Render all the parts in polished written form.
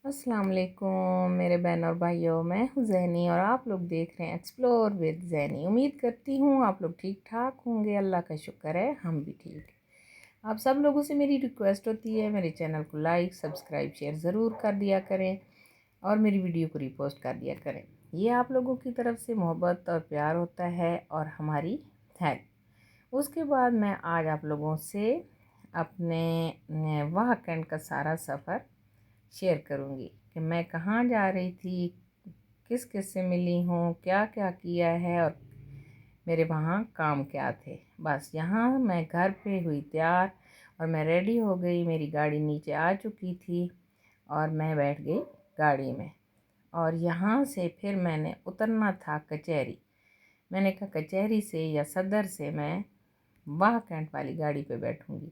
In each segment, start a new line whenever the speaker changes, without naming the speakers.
अस्सलाम वालेकुम मेरे बहन और भाइयों, मैं हूँ ज़ैनी और आप लोग देख रहे हैं एक्सप्लोर विद ज़ैनी। उम्मीद करती हूँ आप लोग ठीक ठाक होंगे। अल्लाह का शुक्र है हम भी ठीक। आप सब लोगों से मेरी रिक्वेस्ट होती है मेरे चैनल को लाइक सब्सक्राइब शेयर ज़रूर कर दिया करें और मेरी वीडियो को रिपोस्ट कर दिया करें। ये आप लोगों की तरफ से मोहब्बत और प्यार होता है और हमारी हेल्प। उसके बाद मैं आज आप लोगों से अपने वाहकंड का सारा सफ़र शेयर करूँगी कि मैं कहाँ जा रही थी, किस किस से मिली हूँ, क्या क्या किया है और मेरे वहाँ काम क्या थे। बस यहाँ मैं घर पे हुई तैयार और मैं रेडी हो गई। मेरी गाड़ी नीचे आ चुकी थी और मैं बैठ गई गाड़ी में और यहाँ से फिर मैंने उतरना था कचहरी। मैंने कहा कचहरी से या सदर से मैं वाह कैंट वाली गाड़ी पे बैठूँगी।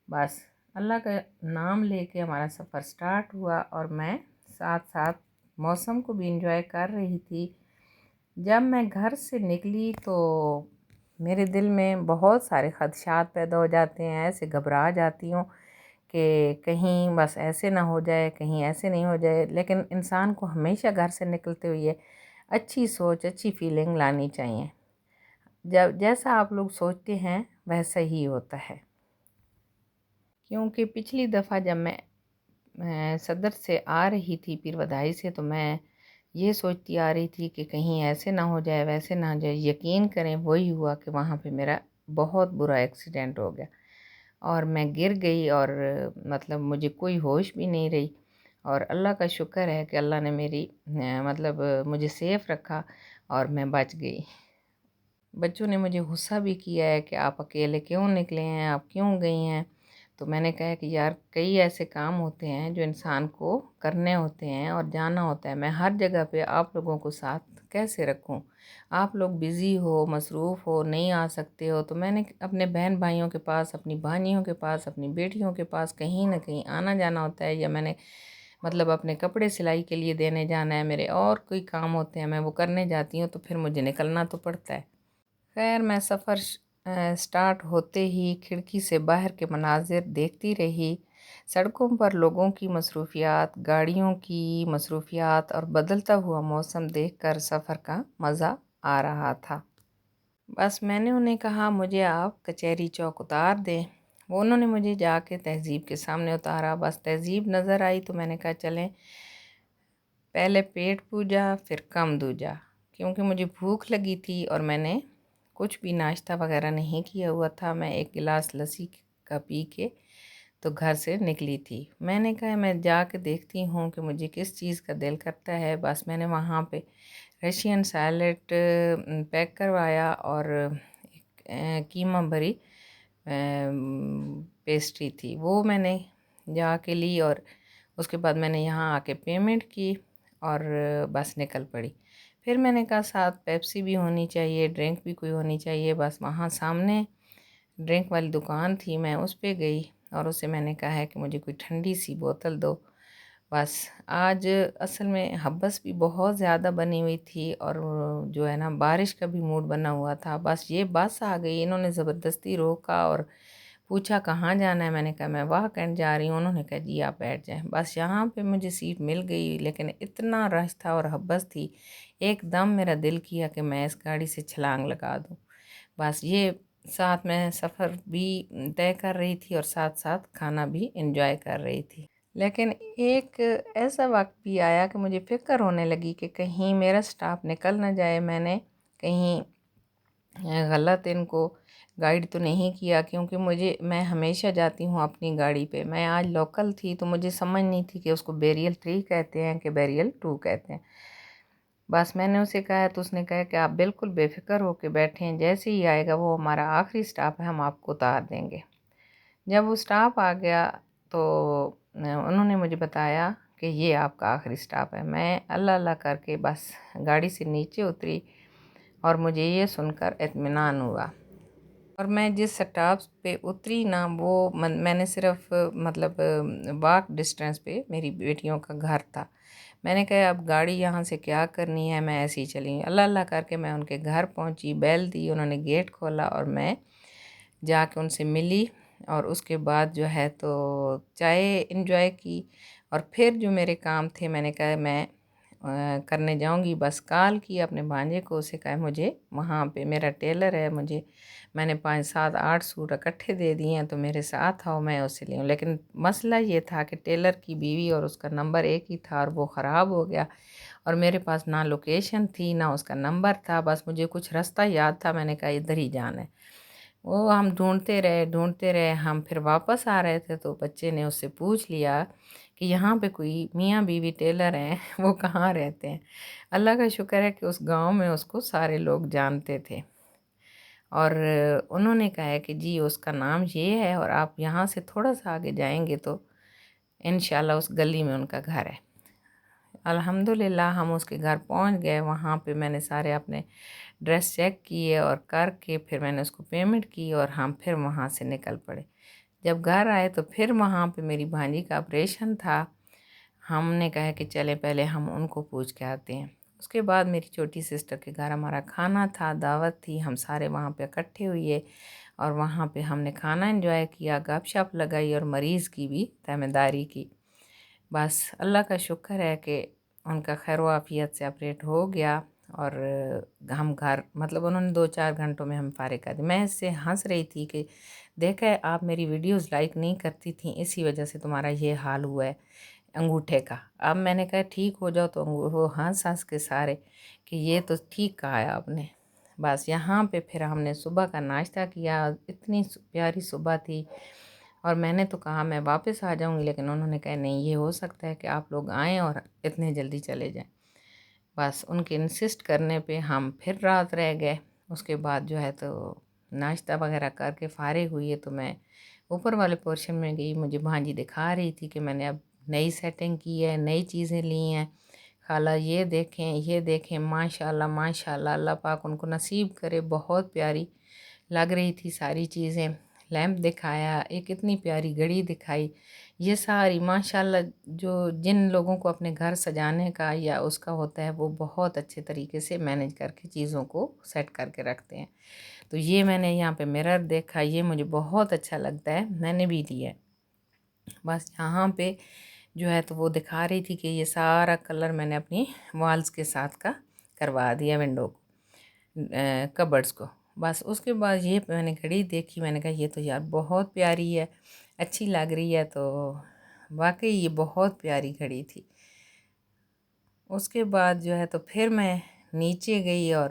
बस अल्लाह का नाम लेके हमारा सफ़र स्टार्ट हुआ और मैं साथ साथ मौसम को भी इंजॉय कर रही थी। जब मैं घर से निकली तो मेरे दिल में बहुत सारे ख़दशात पैदा हो जाते हैं। ऐसे घबरा जाती हूँ कि कहीं बस ऐसे ना हो जाए, कहीं ऐसे नहीं हो जाए। लेकिन इंसान को हमेशा घर से निकलते हुए अच्छी सोच, अच्छी फीलिंग लानी चाहिए। जब जैसा आप लोग सोचते हैं वैसा ही होता है। क्योंकि पिछली दफ़ा जब मैं सदर से आ रही थी पीर बधाई से, तो मैं ये सोचती आ रही थी कि कहीं ऐसे ना हो जाए, वैसे ना हो जाए। यकीन करें वही हुआ कि वहाँ पे मेरा बहुत बुरा एक्सीडेंट हो गया और मैं गिर गई और मतलब मुझे कोई होश भी नहीं रही। और अल्लाह का शुक्र है कि अल्लाह ने मेरी मुझे सेफ़ रखा और मैं बच गई। बच्चों ने मुझे गुस्सा भी किया है कि आप अकेले क्यों निकले हैं, आप क्यों गई हैं। तो मैंने कहा कि यार कई ऐसे काम होते हैं जो इंसान को करने होते हैं और जाना होता है। मैं हर जगह पे आप लोगों को साथ कैसे रखूं। आप लोग बिज़ी हो, मसरूफ़ हो, नहीं आ सकते हो, तो मैंने अपने बहन भाइयों के पास, अपनी भानियों के पास, अपनी बेटियों के पास कहीं ना कहीं आना जाना होता है। या मैंने अपने कपड़े सिलाई के लिए देने जाना है, मेरे और कोई काम होते हैं, मैं वो करने जाती हूँ, तो फिर मुझे निकलना तो पड़ता है। खैर मैं सफ़र स्टार्ट होते ही खिड़की से बाहर के मनाजिर देखती रही। सड़कों पर लोगों की मसरूफियात, गाड़ियों की मसरूफियात और बदलता हुआ मौसम देखकर सफ़र का मज़ा आ रहा था। बस मैंने उन्हें कहा मुझे आप कचहरी चौक उतार दें। वो उन्होंने मुझे जाके तहज़ीब के सामने उतारा। बस तहज़ीब नज़र आई तो मैंने कहा चलें, पहले पेट पूजा फिर कम दूजा। क्योंकि मुझे भूख लगी थी और मैंने कुछ भी नाश्ता वगैरह नहीं किया हुआ था। मैं एक गिलास लस्सी का पी के तो घर से निकली थी। मैंने कहा मैं जाके देखती हूँ कि मुझे किस चीज़ का दिल करता है। बस मैंने वहाँ पे रशियन सैलेड पैक करवाया और एक कीमा भरी पेस्ट्री थी, वो मैंने जाके ली और उसके बाद मैंने यहाँ आके पेमेंट की और बस निकल पड़ी। फिर मैंने कहा साथ पेप्सी भी होनी चाहिए, ड्रिंक भी कोई होनी चाहिए। बस वहाँ सामने ड्रिंक वाली दुकान थी, मैं उस पे गई और उससे मैंने कहा है कि मुझे कोई ठंडी सी बोतल दो। बस आज असल में हब्बस भी बहुत ज़्यादा बनी हुई थी और जो है ना बारिश का भी मूड बना हुआ था। बस ये बस आ गई, इन्होंने ज़बरदस्ती रोका और पूछा कहाँ जाना है। मैंने कहा मैं वाह कैंट जा रही हूँ। उन्होंने कहा जी आप बैठ जाएं। बस यहाँ पे मुझे सीट मिल गई, लेकिन इतना रश था और हब्बस थी, एकदम मेरा दिल किया कि मैं इस गाड़ी से छलांग लगा दूँ। बस ये साथ में सफ़र भी तय कर रही थी और साथ साथ खाना भी एंजॉय कर रही थी। लेकिन एक ऐसा वक्त भी आया कि मुझे फ़िक्र होने लगी कि कहीं मेरा स्टाफ निकल ना जाए, मैंने कहीं गलत इनको गाइड तो नहीं किया। क्योंकि मैं हमेशा जाती हूँ अपनी गाड़ी पे। मैं आज लोकल थी तो मुझे समझ नहीं थी कि उसको बैरियल 3 कहते हैं कि बैरियल 2 कहते हैं। बस मैंने उसे कहा तो उसने कहा कि आप बिल्कुल बेफिक्र होकर बैठें, जैसे ही आएगा वो हमारा आखिरी स्टाप है, हम आपको उतार देंगे। जब वो स्टाफ आ गया तो उन्होंने मुझे बताया कि ये आपका आखिरी स्टाप है। मैं अल्लाह अल्लाह करके बस गाड़ी से नीचे उतरी और मुझे ये सुनकर इत्मीनान हुआ। और मैं जिस स्टॉप पे उतरी ना वो मैंने सिर्फ वॉक डिस्टेंस पे मेरी बेटियों का घर था। मैंने कहा अब गाड़ी यहाँ से क्या करनी है, मैं ऐसे ही चली। अल्लाह अल्लाह करके मैं उनके घर पहुँची, बेल दी, उन्होंने गेट खोला और मैं जाके उनसे मिली और उसके बाद जो है तो चाय एंजॉय की اور پھر جو میرے کام تھے میں نے کہا میں کرنے جاؤں گی، بس کال کی اپنے بھانجے کو، اسے کہا مجھے وہاں پہ میرا ٹیلر ہے، میں نے 5 7 8 سوٹ اکٹھے دے دیے ہیں تو میرے ساتھ آؤ میں اسے لے آؤں۔ لیکن مسئلہ یہ تھا کہ ٹیلر کی بیوی اور اس کا نمبر ایک ہی تھا اور وہ خراب ہو گیا، اور میرے پاس نہ لوکیشن تھی نہ اس کا نمبر تھا، بس مجھے کچھ راستہ یاد تھا، میں نے کہا ادھر ہی جانا ہے۔ وہ ہم ڈھونڈتے رہے، ہم پھر واپس آ رہے تھے تو بچے نے اس سے پوچھ لیا کہ یہاں پہ کوئی میاں بیوی ٹیلر ہیں، وہ کہاں رہتے ہیں۔ اللہ کا شکر ہے کہ اس گاؤں میں اس کو سارے لوگ جانتے تھے، اور انہوں نے کہا ہے کہ جی اس کا نام یہ ہے، اور آپ یہاں سے تھوڑا سا آگے جائیں گے تو انشاءاللہ اس گلی میں ان کا گھر ہے۔ الحمدللہ ہم اس کے گھر پہنچ گئے، وہاں پہ میں نے سارے اپنے ڈریس چیک کیے اور کر کے پھر میں نے اس کو پیمنٹ کی، اور ہم پھر وہاں سے نکل پڑے۔ جب گھر آئے تو پھر وہاں پہ میری بھانجی کا آپریشن تھا، ہم نے کہا کہ چلے پہلے ہم ان کو پوچھ کے آتے ہیں۔ اس کے بعد میری چھوٹی سسٹر کے گھر ہمارا کھانا تھا، دعوت تھی، ہم سارے وہاں پہ اکٹھے ہوئے اور وہاں پہ ہم نے کھانا انجوائے کیا، گپ شپ لگائی اور مریض کی بھی تیمہ داری کی۔ بس اللہ کا شکر ہے کہ ان کا خیر و عافیت سے آپریٹ ہو گیا، اور ہم گھر مطلب انہوں نے 2 4 گھنٹوں میں ہم فارغ کر دی۔ میں اس سے ہنس رہی تھی کہ دیکھا آپ میری ویڈیوز لائک نہیں کرتی تھیں، اسی وجہ سے تمہارا یہ حال ہوا ہے انگوٹھے کا۔ اب میں نے کہا ٹھیک ہو جاؤ، تو وہ ہنس کے سارے کہ یہ تو ٹھیک کہا ہے آپ نے۔ بس یہاں پہ پھر ہم نے صبح کا ناشتہ کیا، اتنی پیاری صبح تھی، اور میں نے تو کہا میں واپس آ جاؤں گی، لیکن انہوں نے کہا نہیں، یہ ہو سکتا ہے کہ آپ لوگ آئیں اور اتنے جلدی چلے جائیں۔ بس ان کے انسسٹ کرنے پہ ہم پھر رات رہ گئے۔ اس کے بعد جو ہے تو ناشتہ وغیرہ کر کے فارغ ہوئی ہے تو میں اوپر والے پورشن میں گئی، مجھے بھانجی دکھا رہی تھی کہ میں نے اب نئی سیٹنگ کی ہے، نئی چیزیں لی ہیں، خالہ یہ دیکھیں ماشاءاللہ ماشاءاللہ، اللہ پاک ان کو نصیب کرے، بہت پیاری لگ رہی تھی ساری چیزیں۔ لیمپ دکھایا، ایک اتنی پیاری گھڑی دکھائی، یہ ساری ماشاءاللہ جن لوگوں کو اپنے گھر سجانے کا یا اس کا ہوتا ہے، وہ بہت اچھے طریقے سے مینج کر کے چیزوں کو سیٹ کر کے رکھتے ہیں۔ تو یہ میں نے یہاں پہ مرر دیکھا، یہ مجھے بہت اچھا لگتا ہے، میں نے بھی لیا ہے۔ بس یہاں پہ جو ہے تو وہ دکھا رہی تھی کہ یہ سارا کلر میں نے اپنی والز کے ساتھ کا کروا دیا، ونڈو کو، کبرڈز کو۔ بس اس کے بعد یہ میں نے گھڑی دیکھی، میں نے کہا یہ تو یار بہت پیاری ہے، اچھی لگ رہی ہے، تو واقعی یہ بہت پیاری گھڑی تھی۔ اس کے بعد جو ہے تو پھر میں نیچے گئی اور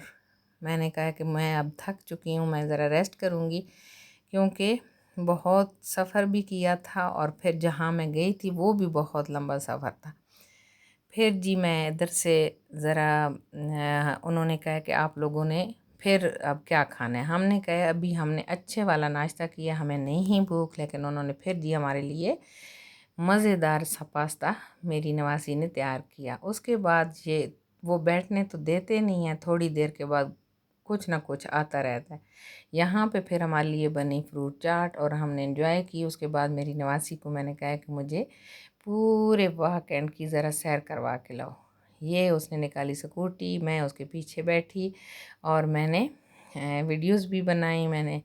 میں نے کہا کہ میں اب تھک چکی ہوں، میں ذرا ریسٹ کروں گی، کیونکہ بہت سفر بھی کیا تھا، اور پھر جہاں میں گئی تھی وہ بھی بہت لمبا سفر تھا۔ پھر جی میں ادھر سے ذرا انہوں نے کہا کہ آپ لوگوں نے پھر اب کیا کھانا ہے، ہم نے کہا ابھی ہم نے اچھے والا ناشتہ کیا، ہمیں نہیں بھوک، لیکن انہوں نے پھر جی ہمارے لیے مزیدار سا پاستا میری نواسی نے تیار کیا۔ اس کے بعد وہ بیٹھنے تو دیتے نہیں ہیں، تھوڑی دیر کے بعد کچھ نہ کچھ آتا رہتا ہے۔ یہاں پہ پھر ہمارے لیے بنی فروٹ چاٹ اور ہم نے انجوائے کی۔ اس کے بعد میری نواسی کو میں نے کہا کہ مجھے پورے واک اینڈ کی ذرا سیر کروا کے لاؤ۔ یہ اس نے نکالی سکوٹی، میں اس کے پیچھے بیٹھی اور میں نے ویڈیوز بھی بنائی میں نے۔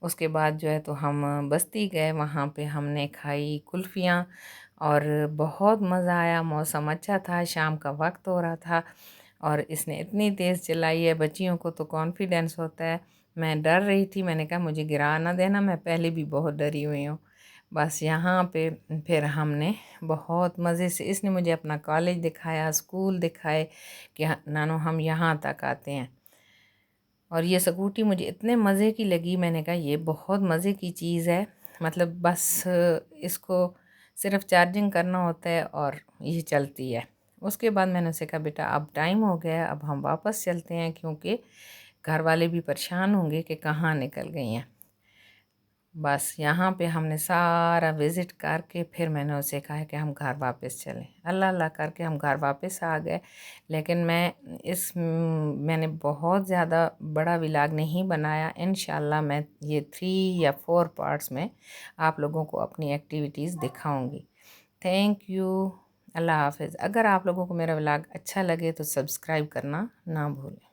اس کے بعد جو ہے تو ہم بستی گئے، وہاں پہ ہم نے کھائی کلفیاں اور بہت مزہ آیا، موسم اچھا تھا، شام کا وقت ہو رہا تھا، اور اس نے اتنی تیز چلائی ہے، بچیوں کو تو کانفیڈنس ہوتا ہے، میں ڈر رہی تھی، میں نے کہا مجھے گرا نہ دینا، میں پہلے بھی بہت ڈری ہوئی ہوں۔ بس یہاں پہ پھر ہم نے بہت مزے سے، اس نے مجھے اپنا کالج دکھایا، اسکول دکھائے کہ نانو ہم یہاں تک آتے ہیں۔ اور یہ سکوٹی مجھے اتنے مزے کی لگی، میں نے کہا یہ بہت مزے کی چیز ہے، مطلب بس اس کو صرف چارجنگ کرنا ہوتا ہے اور یہ چلتی ہے۔ اس کے بعد میں نے اسے کہا بیٹا اب ٹائم ہو گیا، اب ہم واپس چلتے ہیں، کیونکہ گھر والے بھی پریشان ہوں گے کہ کہاں نکل گئی ہیں۔ بس یہاں پہ ہم نے سارا وزٹ کر کے پھر میں نے اسے کہا کہ ہم گھر واپس چلیں، اللہ کر کے ہم گھر واپس آ گئے۔ لیکن میں نے بہت زیادہ بڑا ولاگ نہیں بنایا، انشاءاللہ میں یہ 3 یا 4 پارٹس میں آپ لوگوں کو اپنی ایکٹیویٹیز دکھاؤں گی۔ تھینک یو، اللہ حافظ۔ اگر آپ لوگوں کو میرا ولاگ اچھا لگے تو سبسکرائب کرنا نہ بھولیں۔